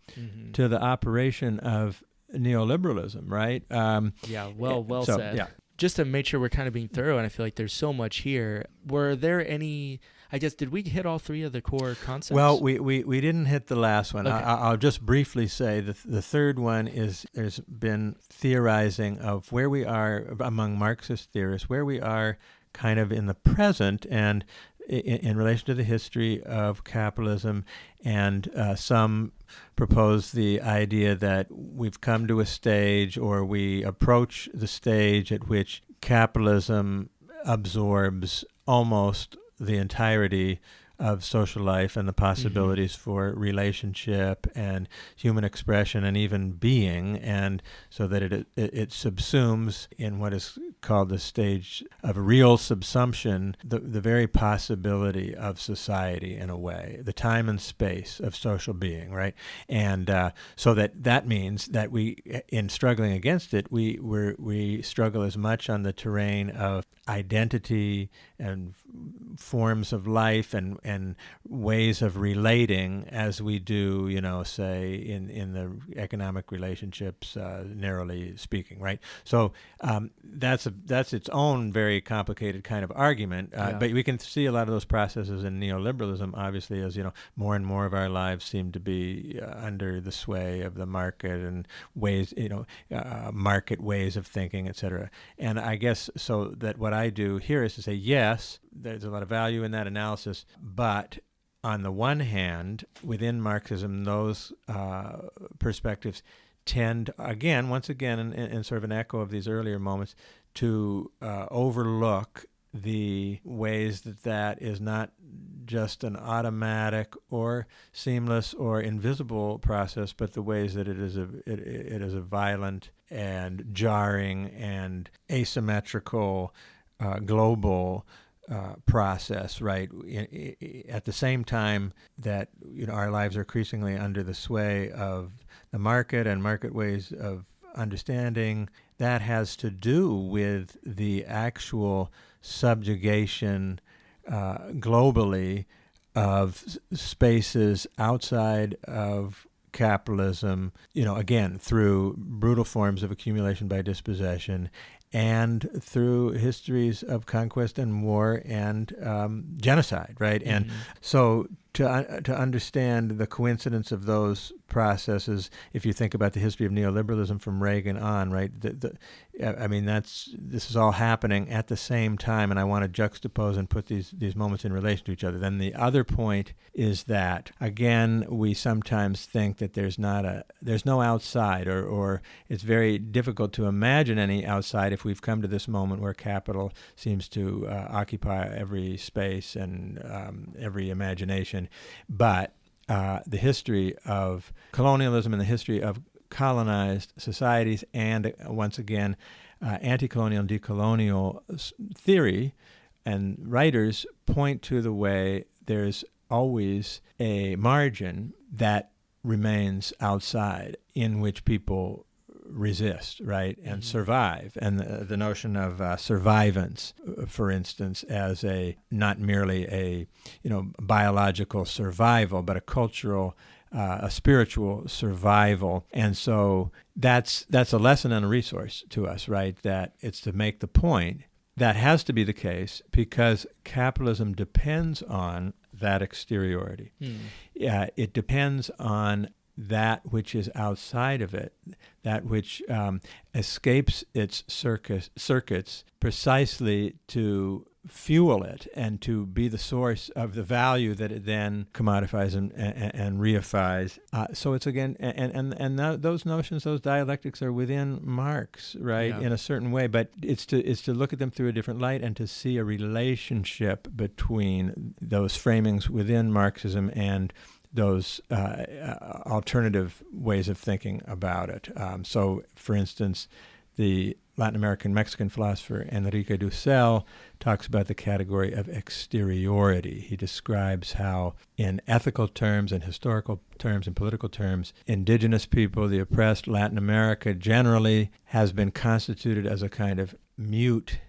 to the operation of neoliberalism, right? Well said. Yeah. Just to make sure we're kind of being thorough, and I feel like there's so much here. Were there any, I guess, did we hit all three of the core concepts? Well, we didn't hit the last one. Okay. I'll just briefly say the third one is there's been theorizing of where we are among Marxist theorists, where we are kind of in the present and in relation to the history of capitalism, and some propose the idea that we've come to a stage, or we approach the stage at which capitalism absorbs almost the entirety of social life and the possibilities for relationship and human expression and even being, and so that it subsumes in what is called the stage of real subsumption the very possibility of society in a way, the time and space of social being, right? And so that means that we, in struggling against it, we struggle as much on the terrain of identity and forms of life and ways of relating as we do, say in the economic relationships, narrowly speaking, right? So that's its own very complicated kind of argument. But we can see a lot of those processes in neoliberalism, obviously, as more and more of our lives seem to be under the sway of the market and ways, market ways of thinking, et cetera. And I guess so that what I do here is to say, yes, there's a lot of value in that analysis, but on the one hand, within Marxism, those perspectives tend, once again, in sort of an echo of these earlier moments, to overlook the ways that is not just an automatic or seamless or invisible process, but the ways that it is a violent and jarring and asymmetrical global process, right? At the same time that our lives are increasingly under the sway of the market and market ways of understanding, that has to do with the actual subjugation globally of spaces outside of capitalism, again, through brutal forms of accumulation by dispossession and through histories of conquest and war and genocide, right? Mm-hmm. And so to understand the coincidence of those processes, if you think about the history of neoliberalism from Reagan on, right? This is all happening at the same time, and I want to juxtapose and put these moments in relation to each other. Then the other point is that, again, we sometimes think that there's no outside, or it's very difficult to imagine any outside if we've come to this moment where capital seems to occupy every space and every imagination. But the history of colonialism and the history of colonized societies and, once again, anti-colonial and decolonial theory and writers point to the way there's always a margin that remains outside in which people resist, right, and survive. And the notion of survivance, for instance, as not merely a biological survival, but a cultural, a spiritual survival. And so that's a lesson and a resource to us, right, that it's to make the point that has to be the case because capitalism depends on that exteriority. It depends on that which is outside of it, that which escapes its circuits precisely to fuel it and to be the source of the value that it then commodifies and reifies. So it's again, and those notions, those dialectics are within Marx, right, in a certain way, but it's to look at them through a different light and to see a relationship between those framings within Marxism and those alternative ways of thinking about it. So, for instance, the Latin American Mexican philosopher Enrique Dussel talks about the category of exteriority. He describes how, in ethical terms and historical terms and political terms, indigenous people, the oppressed, Latin America generally has been constituted as a kind of mute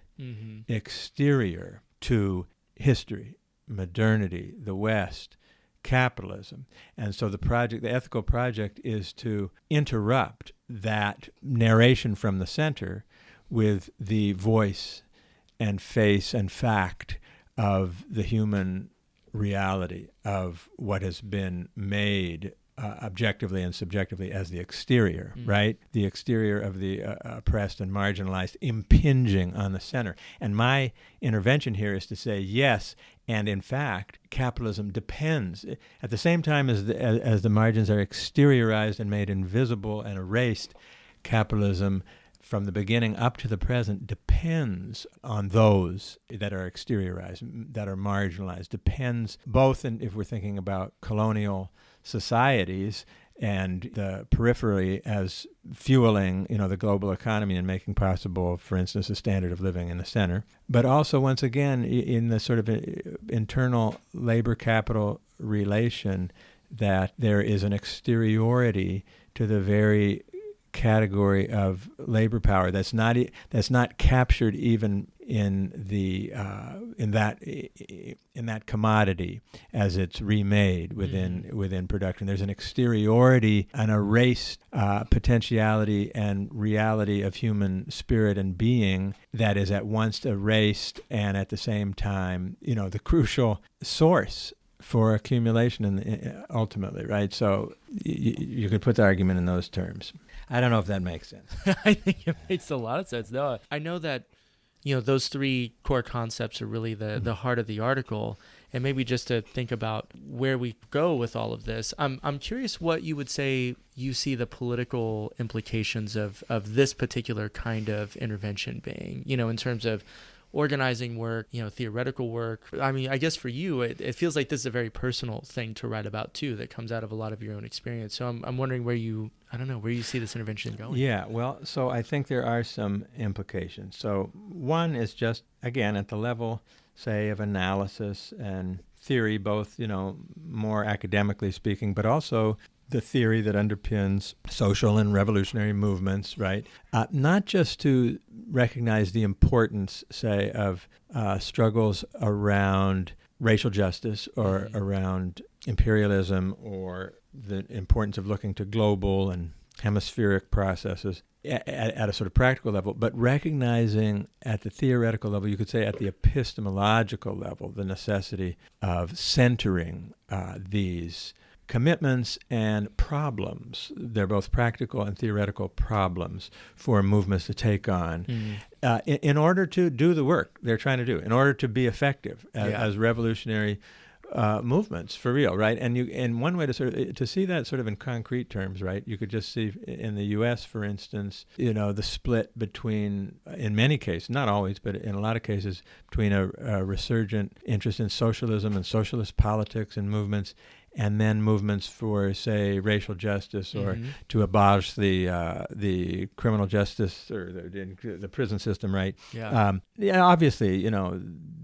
exterior to history, modernity, the West, capitalism. And so the ethical project is to interrupt that narration from the center with the voice and face and fact of the human reality of what has been made objectively and subjectively as the exterior, right? The exterior of the oppressed and marginalized impinging on the center. And my intervention here is to say, yes, and in fact, capitalism depends, at the same time as the margins are exteriorized and made invisible and erased, capitalism from the beginning up to the present depends on those that are exteriorized, that are marginalized, depends both if we're thinking about colonial societies and the periphery as fueling, the global economy and making possible, for instance, a standard of living in the center. But also, once again, in the sort of internal labor-capital relation, that there is an exteriority to the very category of labor power that's not captured even in that commodity as it's remade within production. There's an exteriority, an erased potentiality and reality of human spirit and being that is at once erased and at the same time, the crucial source for accumulation ultimately, right? So you could put the argument in those terms. I don't know if that makes sense. I think it makes a lot of sense. No, I know that, those three core concepts are really the heart of the article. And maybe just to think about where we go with all of this, I'm curious what you would say you see the political implications of this particular kind of intervention being, in terms of organizing work, theoretical work. I mean, I guess for you, it feels like this is a very personal thing to write about too, that comes out of a lot of your own experience. So I'm wondering where you see this intervention going. Yeah, well, so I think there are some implications. So one is just, again, at the level, say, of analysis and theory, both, more academically speaking, but also the theory that underpins social and revolutionary movements, right? Not just to recognize the importance, say, of struggles around racial justice or around imperialism, or the importance of looking to global and hemispheric processes at a sort of practical level, but recognizing at the theoretical level, you could say at the epistemological level, the necessity of centering these commitments and problems. They're both practical and theoretical problems for movements to take on in order to do the work they're trying to do, in order to be effective as revolutionary movements for real, right? And one way to see that sort of in concrete terms, right? You could just see in the U.S., for instance, the split between, in many cases, not always, but in a lot of cases, between a resurgent interest in socialism and socialist politics and movements, and then movements for, say, racial justice or to abolish the criminal justice or the prison system, right? Yeah. Obviously,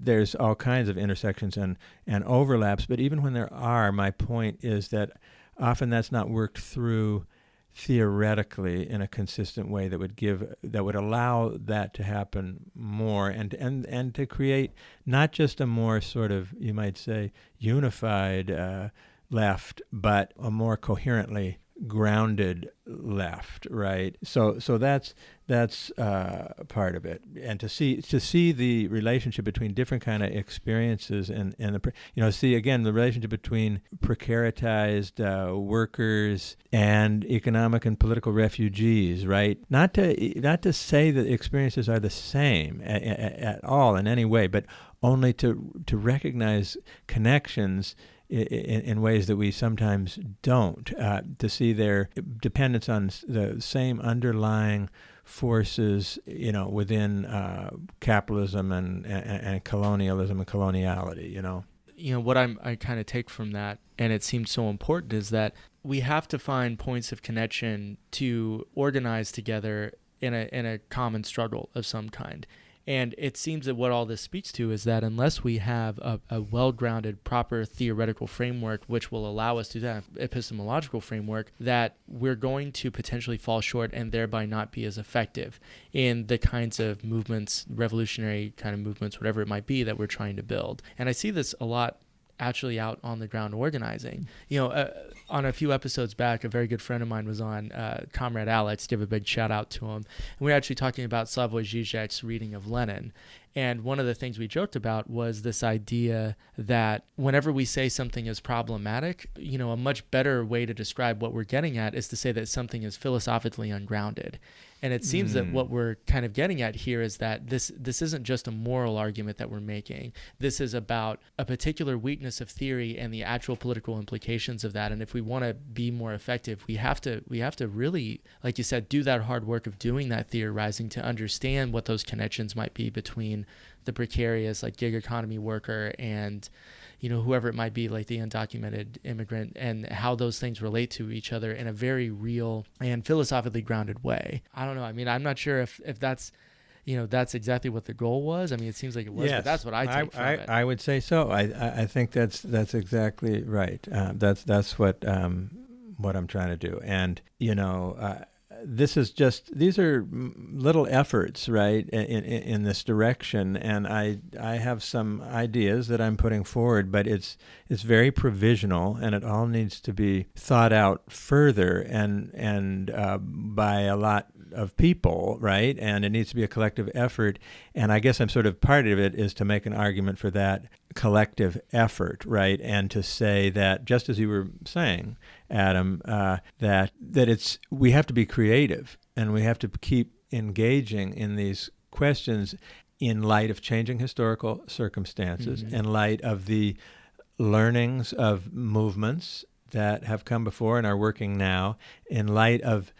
there's all kinds of intersections and overlaps, but even when there are, my point is that often that's not worked through theoretically in a consistent way that would allow that to happen more and to create not just a more sort of, you might say, unified left, but a more coherently grounded left, right? So that's part of it, and to see the relationship between different kind of experiences and see again the relationship between precaritized workers and economic and political refugees, right? Not to say that experiences are the same at all in any way, but only to recognize connections in ways that we sometimes don't, to see their dependence on the same underlying forces, within capitalism and colonialism and coloniality, What I kind of take from that, and it seems so important, is that we have to find points of connection to organize together in a common struggle of some kind. And it seems that what all this speaks to is that unless we have a well-grounded, proper theoretical framework, which will allow us to do that epistemological framework, that we're going to potentially fall short and thereby not be as effective in the kinds of movements, revolutionary kind of movements, whatever it might be, that we're trying to build. And I see this a lot actually out on the ground organizing. On a few episodes back, a very good friend of mine was on, Comrade Alex, give a big shout out to him. And we were actually talking about Slavoj Žižek's reading of Lenin. And one of the things we joked about was this idea that whenever we say something is problematic, a much better way to describe what we're getting at is to say that something is philosophically ungrounded. And it seems that what we're kind of getting at here is that this isn't just a moral argument that we're making. This is about a particular weakness of theory and the actual political implications of that. And if we want to be more effective, we have to really, like you said, do that hard work of doing that theorizing to understand what those connections might be between the precarious, like gig economy worker and whoever it might be, like the undocumented immigrant, and how those things relate to each other in a very real and philosophically grounded way. I don't know. I mean, I'm not sure if that's, that's exactly what the goal was. I mean, it seems like it was, but that's what I take from it. I would say so. I think that's exactly right. That's what I'm trying to do. And, these are little efforts, right, in this direction, and I have some ideas that I'm putting forward, but it's very provisional, and it all needs to be thought out further and by a lot of people, right? And it needs to be a collective effort. And I guess I'm sort of part of it is to make an argument for that collective effort, right? And to say that, just as you were saying, Adam, that we have to be creative and we have to keep engaging in these questions in light of changing historical circumstances, in light of the learnings of movements that have come before and are working now, in light of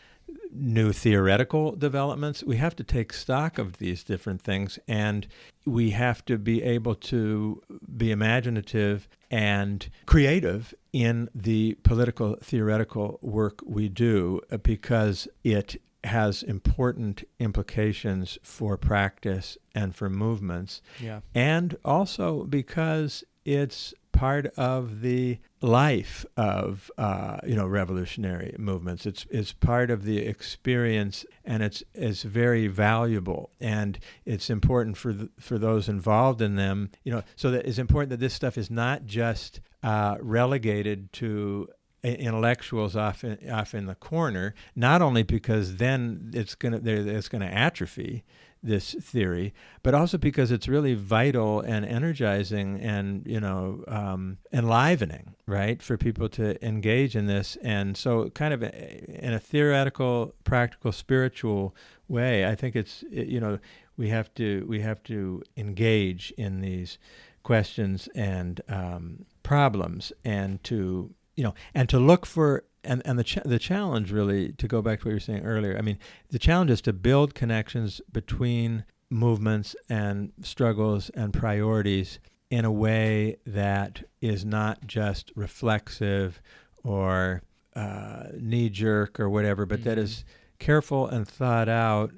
new theoretical developments. We have to take stock of these different things, and we have to be able to be imaginative and creative in the political theoretical work we do, because it has important implications for practice and for movements. Yeah. And also because it's part of the life of revolutionary movements. It's part of the experience, and it's very valuable, and it's important for those involved in them. So that it's important that this stuff is not just relegated to intellectuals off in the corner. Not only because then it's gonna atrophy this theory, but also because it's really vital and energizing and enlivening, right, for people to engage in this. And so, kind of in a theoretical, practical, spiritual way, I think we have to engage in these questions and problems, and to look for. And the challenge, really, to go back to what you were saying earlier, I mean, the challenge is to build connections between movements and struggles and priorities in a way that is not just reflexive or knee-jerk or whatever, but that is careful and thought out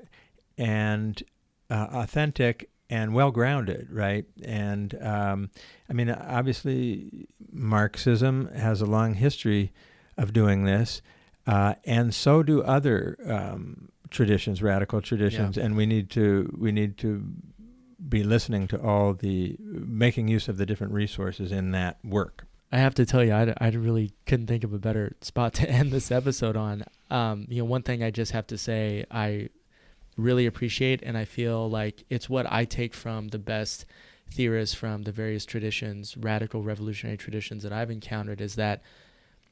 and authentic and well-grounded, right? And, obviously, Marxism has a long history of doing this, and so do other traditions, radical traditions, and we need to be listening to making use of the different resources in that work. I have to tell you, I really couldn't think of a better spot to end this episode on. One thing I just have to say, I really appreciate, and I feel like it's what I take from the best theorists from the various traditions, radical revolutionary traditions that I've encountered, is that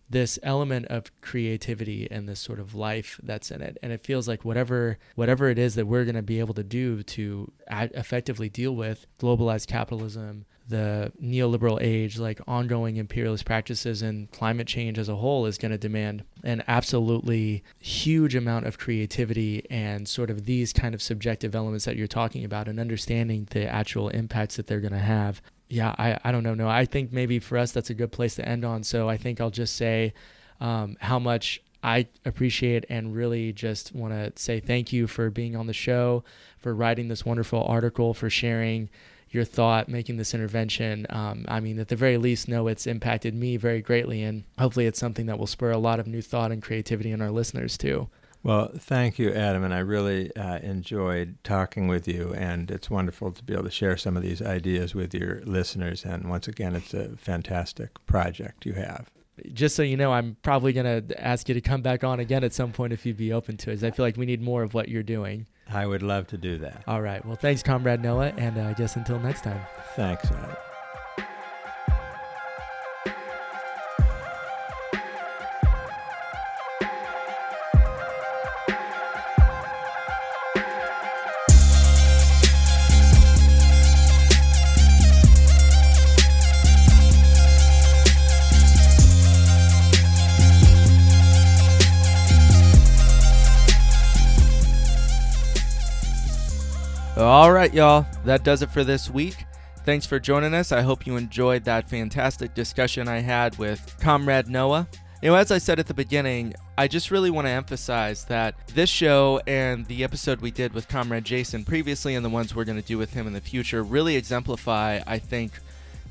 this element of creativity and this sort of life that's in it. And it feels like whatever it is that we're going to be able to do to effectively deal with globalized capitalism, the neoliberal age, like ongoing imperialist practices, and climate change as a whole, is going to demand an absolutely huge amount of creativity and sort of these kind of subjective elements that you're talking about, and understanding the actual impacts that they're going to have. Yeah, I don't know. No, I think maybe for us that's a good place to end on. So I think I'll just say how much I appreciate and really just want to say thank you for being on the show, for writing this wonderful article, for sharing your thought, making this intervention. At the very least, know it's impacted me very greatly, and hopefully it's something that will spur a lot of new thought and creativity in our listeners too. Well, thank you, Adam, and I really enjoyed talking with you, and it's wonderful to be able to share some of these ideas with your listeners, and once again, it's a fantastic project you have. Just so you know, I'm probably going to ask you to come back on again at some point if you'd be open to it, 'cause I feel like we need more of what you're doing. I would love to do that. All right. Well, thanks, Comrade Noah, and I guess until next time. Thanks, Adam. All right, y'all. That does it for this week. Thanks for joining us. I hope you enjoyed that fantastic discussion I had with Comrade Noah. As I said at the beginning, I just really want to emphasize that this show and the episode we did with Comrade Jason previously, and the ones we're going to do with him in the future, really exemplify, I think,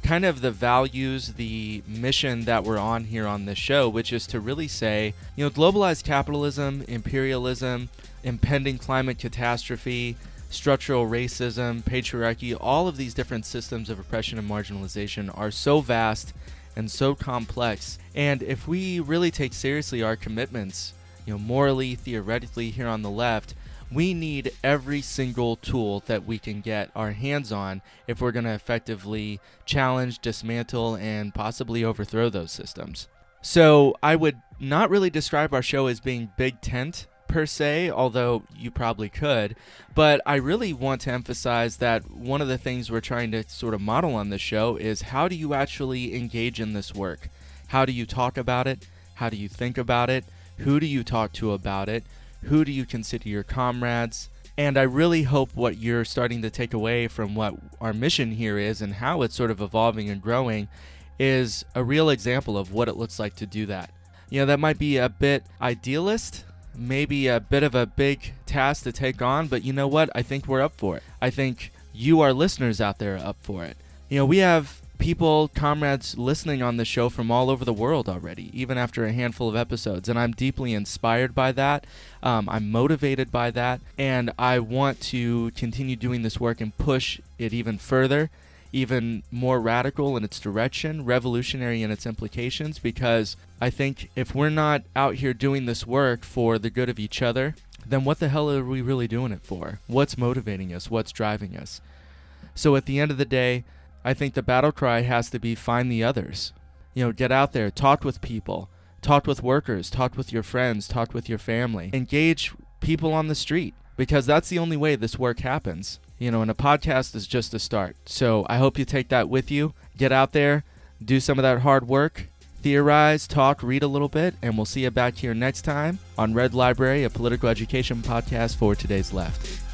kind of the values, the mission that we're on here on this show, which is to really say, globalized capitalism, imperialism, impending climate catastrophe, structural racism, patriarchy, all of these different systems of oppression and marginalization are so vast and so complex. And if we really take seriously our commitments, morally, theoretically here on the left, we need every single tool that we can get our hands on if we're going to effectively challenge, dismantle, and possibly overthrow those systems. So I would not really describe our show as being big tent per se, although you probably could, but I really want to emphasize that one of the things we're trying to sort of model on this show is how do you actually engage in this work? How do you talk about it? How do you think about it? Who do you talk to about it? Who do you consider your comrades? And I really hope what you're starting to take away from what our mission here is and how it's sort of evolving and growing is a real example of what it looks like to do that. That might be a bit idealist, maybe a bit of a big task to take on, but you know what? I think we're up for it. I think you, our listeners out there, are up for it. We have people, comrades listening on the show from all over the world already, even after a handful of episodes. And I'm deeply inspired by that. I'm motivated by that. And I want to continue doing this work and push it even further, even more radical in its direction, revolutionary in its implications, because I think if we're not out here doing this work for the good of each other, then what the hell are we really doing it for? What's motivating us? What's driving us? So at the end of the day, I think the battle cry has to be find the others. Get out there, talk with people, talk with workers, talk with your friends, talk with your family. Engage people on the street, because that's the only way this work happens. And a podcast is just a start. So I hope you take that with you. Get out there, do some of that hard work, theorize, talk, read a little bit, and we'll see you back here next time on Red Library, a political education podcast for today's left.